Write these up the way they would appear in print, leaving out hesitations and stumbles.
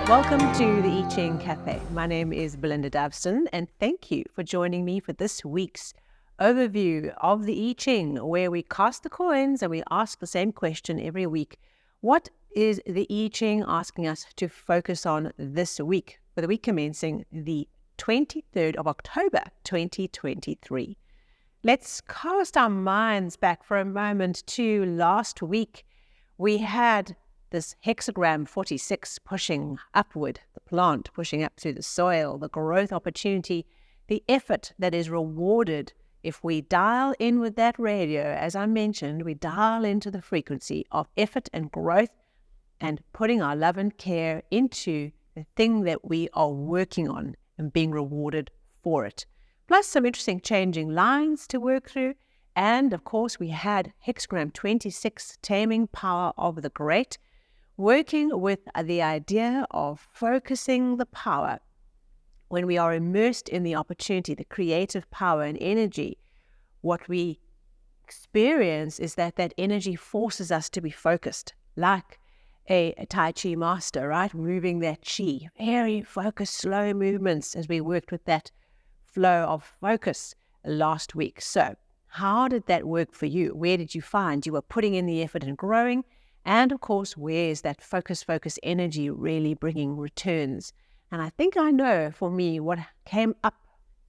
Welcome to the I Ching Cafe. My name is Belinda Davston, and thank you for joining me for this week's overview of the I Ching, where we cast the coins and we ask the same question every week. What is the I Ching asking us to focus on this week, for the week commencing the 23rd of October, 2023? Let's cast our minds back for a moment to last week. We had this hexagram 46 pushing upward, the plant pushing up through the soil, the growth opportunity, the effort that is rewarded if we dial in with that radio. As I mentioned, we dial into the frequency of effort and growth and putting our love and care into the thing that we are working on and being rewarded for it. Plus some interesting changing lines to work through. And of course, we had hexagram 26, taming power of the great, working with the idea of focusing the power. When we are immersed in the opportunity, the creative power and energy, what we experience is that energy forces us to be focused, like a Tai Chi master, right? Moving that Chi, very focused, slow movements as we worked with that flow of focus last week. So how did that work for you? Where did you find you were putting in the effort and growing? And of course, where is that focus energy really bringing returns? And I think I know for me what came up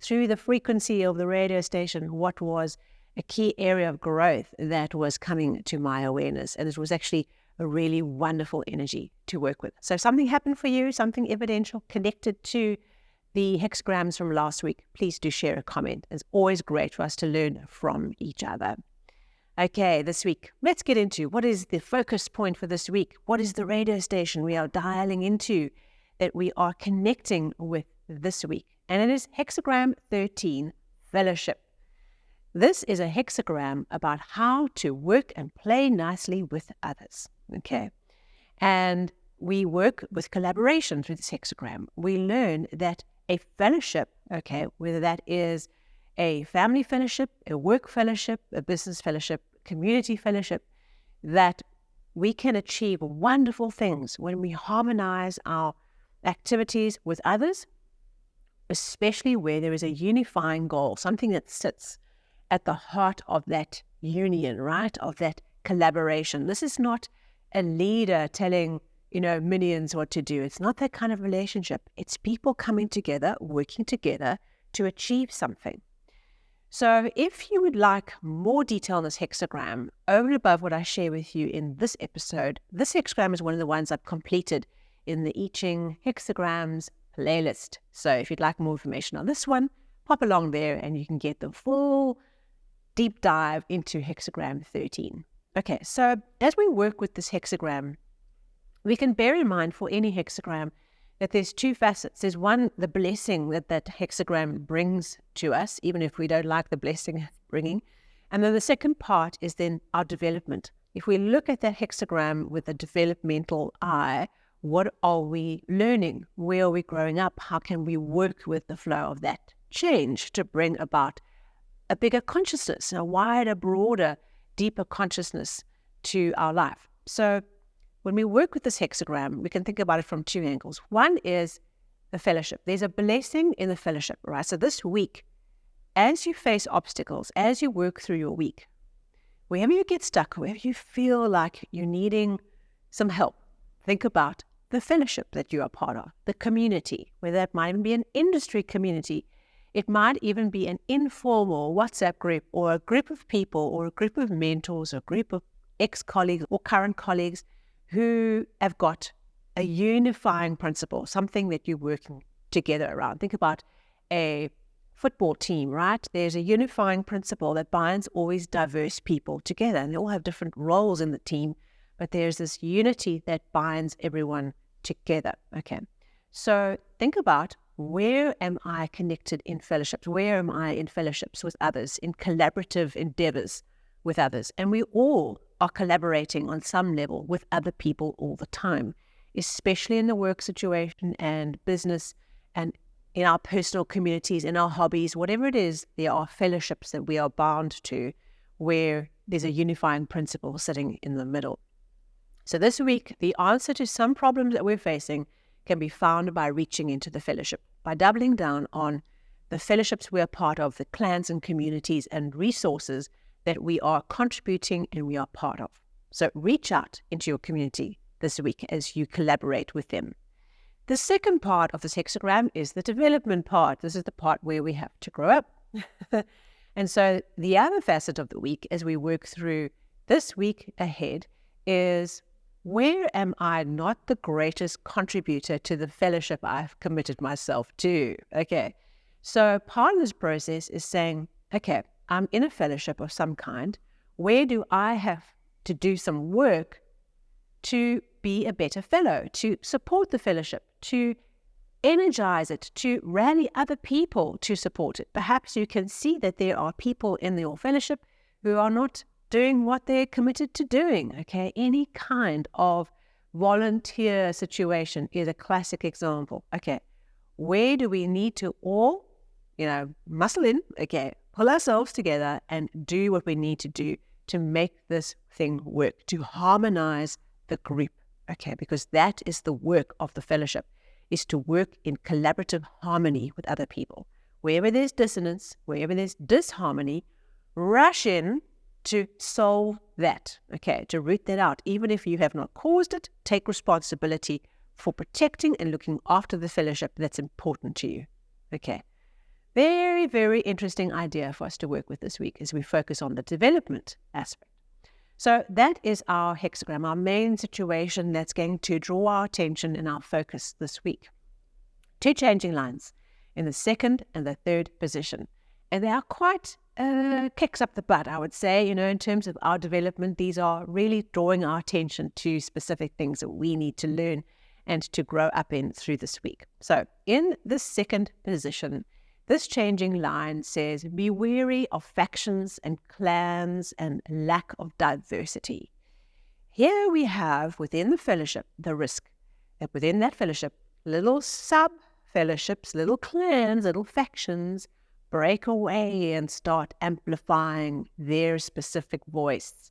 through the frequency of the radio station, what was a key area of growth that was coming to my awareness. And it was actually a really wonderful energy to work with. So if something happened for you, something evidential connected to the hexagrams from last week, please do share a comment. It's always great for us to learn from each other. Okay, this week, let's get into what is the focus point for this week. What is the radio station we are dialing into that we are connecting with this week? And it is hexagram 13, fellowship. This is a hexagram about how to work and play nicely with others, okay? And we work with collaboration through this hexagram. We learn that a fellowship, okay, whether that is a family fellowship, a work fellowship, a business fellowship, community fellowship, that we can achieve wonderful things when we harmonize our activities with others, especially where there is a unifying goal, something that sits at the heart of that union, right, of that collaboration. This is not a leader telling, minions what to do. It's not that kind of relationship. It's people coming together, working together to achieve something. So if you would like more detail on this hexagram, over and above what I share with you in this episode, this hexagram is one of the ones I've completed in the I Ching hexagrams playlist. So if you'd like more information on this one, pop along there and you can get the full deep dive into hexagram 13. Okay, so as we work with this hexagram, we can bear in mind for any hexagram that there's two facets. There's one, the blessing that hexagram brings to us, even if we don't like the blessing it's bringing. And then the second part is then our development. If we look at that hexagram with a developmental eye, what are we learning? Where are we growing up? How can we work with the flow of that change to bring about a bigger consciousness, a wider, broader, deeper consciousness to our life? So when we work with this hexagram, we can think about it from two angles. One is the fellowship. There's a blessing in the fellowship, right? So this week, as you face obstacles, as you work through your week, wherever you get stuck, wherever you feel like you're needing some help, think about the fellowship that you are part of, the community, whether that might even be an industry community. It might even be an informal WhatsApp group or a group of people or a group of mentors or a group of ex-colleagues or current colleagues who have got a unifying principle, something that you're working together around. Think about a football team, right? There's a unifying principle that binds always diverse people together, and they all have different roles in the team, but there's this unity that binds everyone together, okay? So think about, where am I connected in fellowships? Where am I in fellowships with others, in collaborative endeavors with others? And we all are collaborating on some level with other people all the time, especially in the work situation and business and in our personal communities, in our hobbies, whatever it is, there are fellowships that we are bound to where there's a unifying principle sitting in the middle. So this week, the answer to some problems that we're facing can be found by reaching into the fellowship, by doubling down on the fellowships we are part of, the clans and communities and resources that we are contributing and we are part of. So reach out into your community this week as you collaborate with them. The second part of this hexagram is the development part. This is the part where we have to grow up. And so the other facet of the week as we work through this week ahead is, where am I not the greatest contributor to the fellowship I've committed myself to? Okay, so part of this process is saying, okay, I'm in a fellowship of some kind. Where do I have to do some work to be a better fellow, to support the fellowship, to energize it, to rally other people to support it? Perhaps you can see that there are people in your fellowship who are not doing what they're committed to doing. Okay, any kind of volunteer situation is a classic example. Okay, where do we need to all, muscle in, okay, pull ourselves together and do what we need to do to make this thing work, to harmonize the group, okay, because that is the work of the fellowship, is to work in collaborative harmony with other people. Wherever there's dissonance, wherever there's disharmony, rush in to solve that, okay, to root that out. Even if you have not caused it, take responsibility for protecting and looking after the fellowship that's important to you, okay. Very, very interesting idea for us to work with this week as we focus on the development aspect. So that is our hexagram, our main situation that's going to draw our attention and our focus this week. 2 changing lines in the second and the third position. And they are quite kicks up the butt, I would say, in terms of our development. These are really drawing our attention to specific things that we need to learn and to grow up in through this week. So in the second position, this changing line says, be wary of factions and clans and lack of diversity. Here we have within the fellowship the risk that within that fellowship, little sub-fellowships, little clans, little factions break away and start amplifying their specific voice.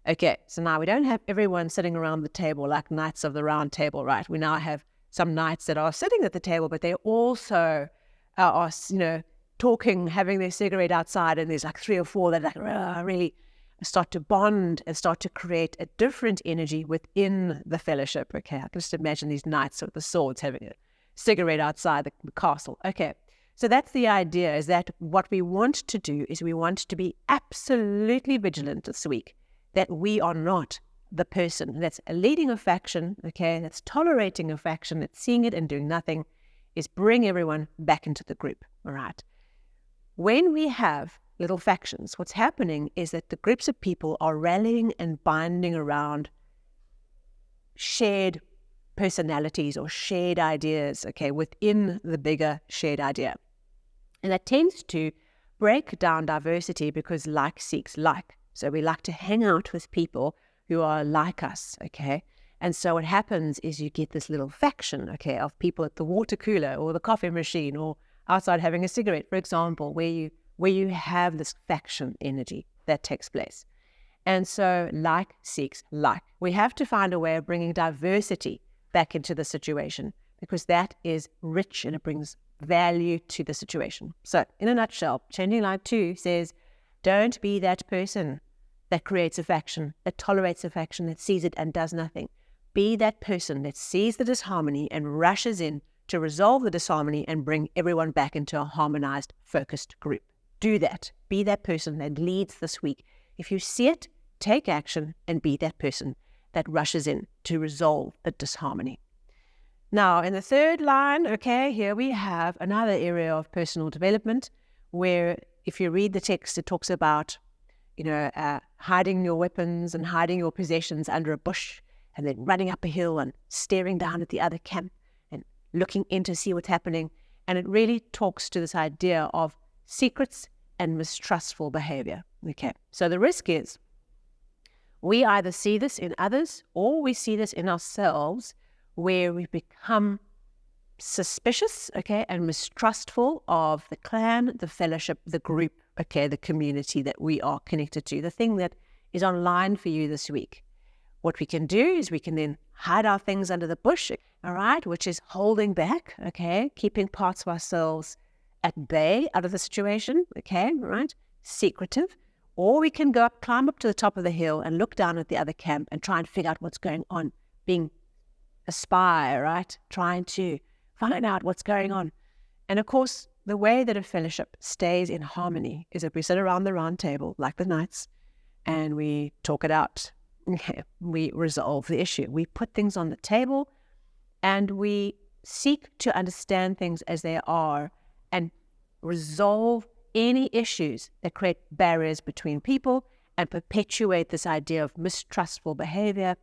Okay, so now we don't have everyone sitting around the table like knights of the round table, right? We now have some knights that are sitting at the table, but they also are, talking, having their cigarette outside, and there's like 3 or 4 that really start to bond and start to create a different energy within the fellowship. Okay, I can just imagine these knights with the swords having a cigarette outside the castle. Okay, so that's the idea, is that what we want to do is we want to be absolutely vigilant this week that we are not the person that's leading a faction, okay, that's tolerating a faction, that's seeing it and doing nothing, is bring everyone back into the group, all right? When we have little factions, what's happening is that the groups of people are rallying and binding around shared personalities or shared ideas, okay, within the bigger shared idea. And that tends to break down diversity because like seeks like. So we like to hang out with people who are like us, okay? And so what happens is you get this little faction, okay, of people at the water cooler or the coffee machine or outside having a cigarette, for example, where you have this faction energy that takes place. And so like seeks like. We have to find a way of bringing diversity back into the situation because that is rich and it brings value to the situation. So in a nutshell, changing line 2 says, don't be that person that creates a faction, that tolerates a faction, that sees it and does nothing. Be that person that sees the disharmony and rushes in to resolve the disharmony and bring everyone back into a harmonized, focused group. Do that. Be that person that leads this week. If you see it, take action and be that person that rushes in to resolve the disharmony. Now, in the third line, okay, here we have another area of personal development where if you read the text, it talks about, hiding your weapons and hiding your possessions under a bush and then running up a hill and staring down at the other camp and looking in to see what's happening. And it really talks to this idea of secrets and mistrustful behavior. Okay, so the risk is we either see this in others or we see this in ourselves where we become suspicious, okay, and mistrustful of the clan, the fellowship, the group, okay, the community that we are connected to, the thing that is online for you this week. What we can do is we can then hide our things under the bush, all right, which is holding back, okay, keeping parts of ourselves at bay out of the situation, okay, right, secretive. Or we can go up, climb up to the top of the hill and look down at the other camp and try and figure out what's going on, being a spy, right, trying to find out what's going on. And of course, the way that a fellowship stays in harmony is if we sit around the round table like the knights and we talk it out. We resolve the issue. We put things on the table and we seek to understand things as they are and resolve any issues that create barriers between people and perpetuate this idea of mistrustful behavior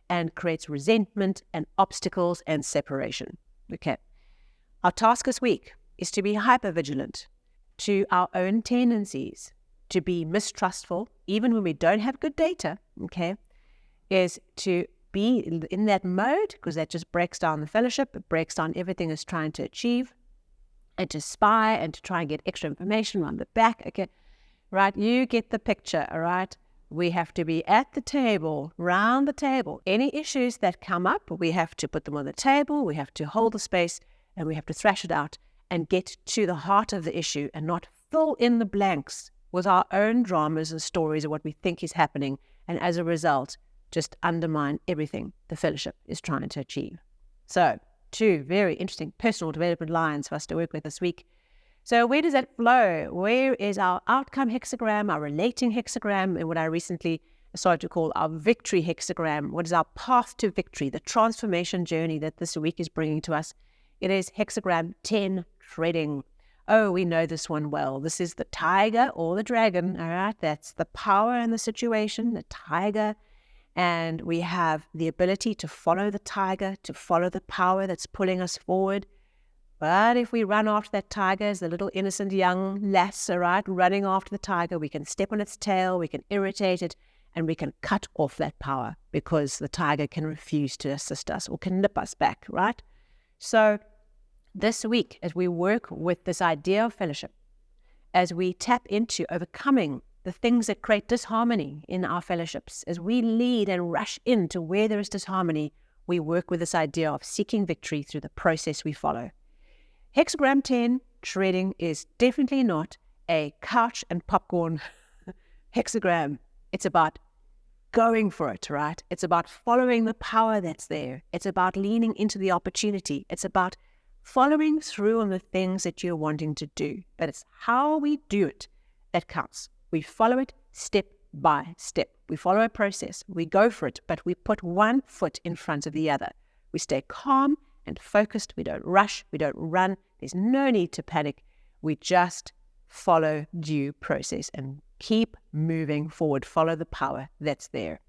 and creates resentment and obstacles and separation. Okay. Our task this week is to be hypervigilant to our own tendencies, to be mistrustful, even when we don't have good data, okay, is to be in that mode, because that just breaks down the fellowship, it breaks down everything it's trying to achieve, and to spy and to try and get extra information around the back, okay, right? You get the picture, all right? We have to be at the table, round the table. Any issues that come up, we have to put them on the table, we have to hold the space, and we have to thrash it out and get to the heart of the issue and not fill in the blanks with our own dramas and stories of what we think is happening, and as a result, just undermine everything the fellowship is trying to achieve. So, 2 very interesting personal development lines for us to work with this week. So where does that flow? Where is our outcome hexagram, our relating hexagram, and what I recently started to call our victory hexagram? What is our path to victory, the transformation journey that this week is bringing to us? It is hexagram 10, treading. Oh, we know this one well. This is the tiger or the dragon, all right? That's the power in the situation, the tiger. And we have the ability to follow the tiger, to follow the power that's pulling us forward. But if we run after that tiger as the little innocent young lass, all right, running after the tiger, we can step on its tail, we can irritate it, and we can cut off that power because the tiger can refuse to assist us or can nip us back, right? So this week, as we work with this idea of fellowship, as we tap into overcoming the things that create disharmony in our fellowships, as we lead and rush into where there is disharmony, we work with this idea of seeking victory through the process we follow. Hexagram 10, treading, is definitely not a couch and popcorn hexagram. It's about going for it, right? It's about following the power that's there. It's about leaning into the opportunity. It's about following through on the things that you're wanting to do. But it's how we do it that counts. We follow it step by step. We follow a process. We go for it, but we put one foot in front of the other. We stay calm and focused. We don't rush. We don't run. There's no need to panic. We just follow due process and keep moving forward. Follow the power that's there.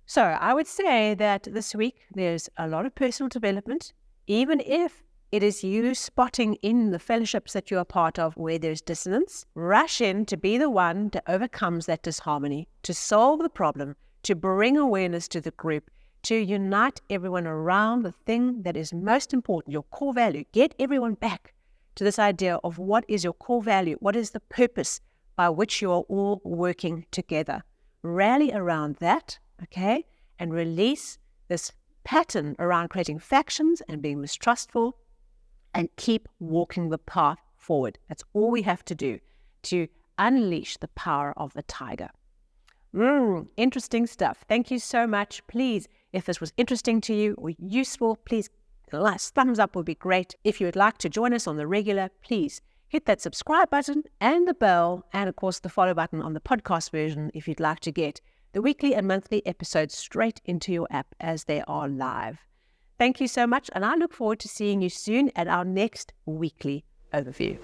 So I would say that this week there's a lot of personal development, even if it is you spotting in the fellowships that you're a part of where there's dissonance. Rush in to be the one that overcomes that disharmony, to solve the problem, to bring awareness to the group, to unite everyone around the thing that is most important, your core value. Get everyone back to this idea of what is your core value, what is the purpose by which you are all working together. Rally around that, okay, and release this pattern around creating factions and being mistrustful, and keep walking the path forward. That's all we have to do to unleash the power of the tiger. Interesting stuff. Thank you so much. Please, if this was interesting to you or useful, please, a nice thumbs up would be great. If you would like to join us on the regular, please hit that subscribe button and the bell, and of course the follow button on the podcast version if you'd like to get the weekly and monthly episodes straight into your app as they are live. Thank you so much, and I look forward to seeing you soon at our next weekly overview.